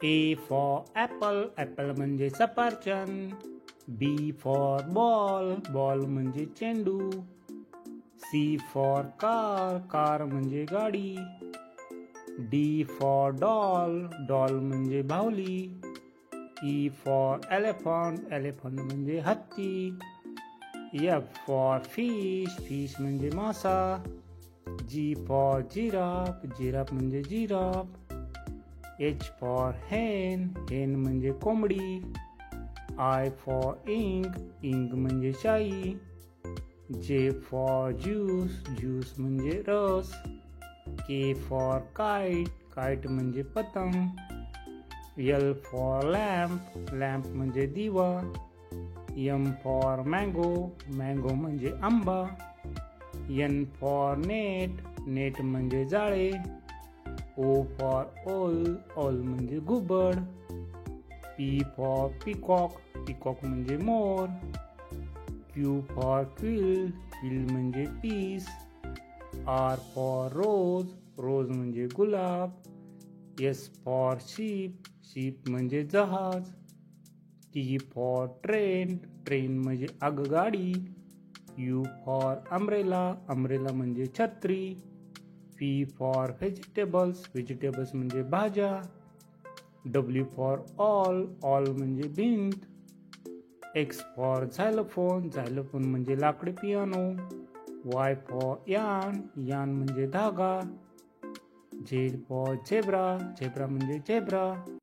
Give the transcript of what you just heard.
A for apple, apple म्हणजे सफरचंद. B for ball, ball म्हणजे चेंडू. C for car, कार म्हणजे गाडी. D for doll, doll म्हणजे बाहुली. E for elephant, elephant म्हणजे हत्ती. F for fish, fish म्हणजे मासा. G for giraffe, giraffe म्हणजे giraffe. H for hen, hen म्हणजे कोंबडी. I for ink, ink म्हणजे शाई. J for juice, juice म्हणजे रस. K for kite, kite म्हणजे पतंग. L for lamp, lamp म्हणजे दिवा. M for mango, mango म्हणजे आंबा. N for net, net म्हणजे जाळे. O for owl, owl म्हणजे घुबड. P for peacock, peacock म्हणजे मोर. Q for quill, quill म्हणजे piece. R for rose, rose म्हणजे गुलाब. S for sheep, sheep म्हणजे जहाज. T for train, train म्हणजे आगगाडी. U for umbrella, umbrella म्हणजे छत्री. V for vegetables, vegetables म्हणजे भाज्या. W for all, all म्हणजे भिंत. X for xylophone, xylophone म्हणजे लाकडी piano. Y for yarn, yarn म्हणजे धागा. Z for zebra, zebra म्हणजे झेब्रा.